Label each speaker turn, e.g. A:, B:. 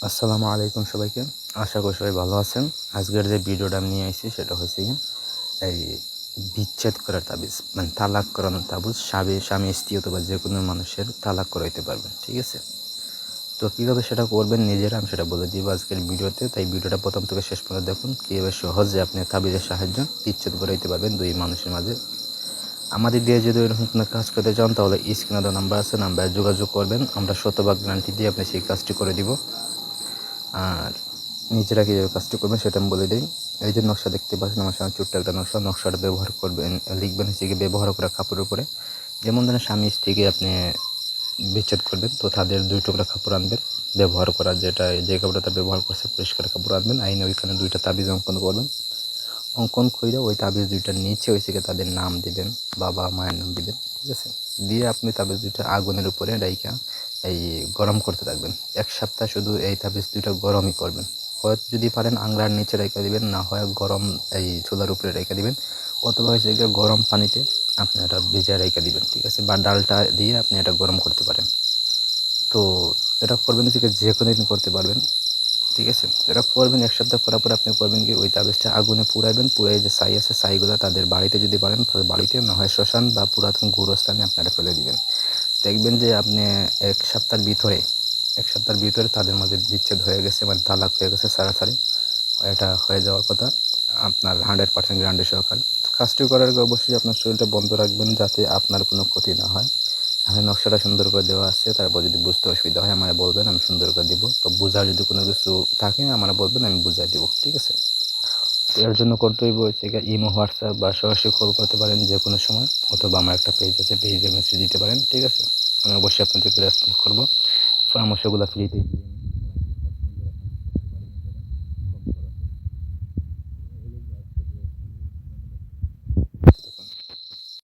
A: আসসালামু আলাইকুম সবাইকে। আশা করি সবাই ভালো আছেন। আজকের যে ভিডিওটা আমি নিয়ে আসছি সেটা হচ্ছে এই বিচ্ছেদ করার তাবিজ, মানে তালাক করানোর তাবিজ। স্বামী স্ত্রী অথবা যে কোনো মানুষের তালাক করাইতে পারবেন, ঠিক আছে? তো কীভাবে সেটা করবেন নিজেরা আমি সেটা বলে দিব আজকের ভিডিওতে। তাই ভিডিওটা প্রথম থেকে শেষ পর্যন্ত দেখুন, কীভাবে সহজে আপনি তাবিজের সাহায্যে বিচ্ছেদ করাইতে পারবেন দুই মানুষের মাঝে। আমাদের দিয়ে যদি এরকম কোনো কাজ করতে চান তাহলে স্ক্রিনে দেওয়া নাম্বার আছে, নাম্বারে যোগাযোগ করবেন। আমরা শতভাগ গ্যারান্টি দিয়ে আপনি সেই কাজটি করে দিব। আর নিজেরা কীভাবে কাজটি করবেন সেটা আমি বলে দিই। এই যে নকশা দেখতে পাচ্ছেন আমার সামনে ছোট্ট একটা নকশাটা ব্যবহার করবেন, লিখবেন হচ্ছে ব্যবহার করা কাপড়ের উপরে। যেমন ধরেন স্বামী স্ত্রীকে আপনি বিচ্ছেদ করবেন, তো তাদের 2 টুকরা কাপড় আনবেন, ব্যবহার করা যে কাপড়টা ব্যবহার করছে পরিষ্কার কাপড় আনবেন। আইনে ওইখানে 2টা তাবিজ অঙ্কন করবেন। অঙ্কন করে ওই তাবিজ 2টার নিচে ওই থেকে তাদের নাম দিবেন, বাবা মায়ের নাম দিবেন, ঠিক আছে? দিয়ে আপনি তাবিজ 2টা আগুনের উপরে রাইখা এই গরম করতে থাকবেন। 1 সপ্তাহ শুধু এই তাবিজ 2টা গরমই করবেন। হয়তো যদি পারেন আংলার নিচে রেখে দিবেন, না হয় গরম এই চুলার উপরে রেখে দিবেন, অথবা হচ্ছে গরম পানিতে আপনি এটা ভিজিয়ে রেখে দিবেন, ঠিক আছে? বা ডালটা দিয়ে আপনি এটা গরম করতে পারেন। তো এটা করবেন হচ্ছে যে কোনো দিন করতে পারবেন, ঠিক আছে? এটা করবেন 1 সপ্তাহ করার পরে আপনি করবেন কি ওই তাবিজটা আগুনে পুড়াইবেন। পুড়াই যে ছাই আছে ছাইগুলো তাদের বাড়িতে যদি পারেন তাদের বাড়িতে, না হয় শ্মশান বা পুরাতন গোরস্থানে আপনারা ফেলে দিবেন। দেখবেন যে আপনি 1 সপ্তাহের ভিতরে তাদের মাঝে বিচ্ছেদ হয়ে গেছে, মানে তালাক হয়ে গেছে ছাড়াছাড়ি। এটা হয়ে যাওয়ার কথা আপনার 100% গ্যারান্টি সহকারে। কাজটি করার আগে অবশ্যই আপনার শরীরটা বন্ধ রাখবেন যাতে আপনার কোনো ক্ষতি না হয়। এখানে নকশাটা সুন্দর করে দেওয়া আছে, তারপর যদি বুঝতে অসুবিধা হয় আমায় বলবেন, আমি সুন্দর করে দিব। বা বোঝার যদি কোনো কিছু থাকে আমায় বলবেন, আমি বুঝাই দিব, ঠিক আছে? তো এর জন্য করতে হইব হচ্ছে ইমো, হোয়াটসঅ্যাপ বা সরাসরি কল করতে পারেন যে কোনো সময়, অথবা আমার একটা পেজ আছে, পেজে মেসেজ দিতে পারেন, ঠিক আছে? আমি অবশ্যই আপনাদেরকে রেসপন্স করবো। পরামর্শগুলো ফ্রিতেই দিবেন।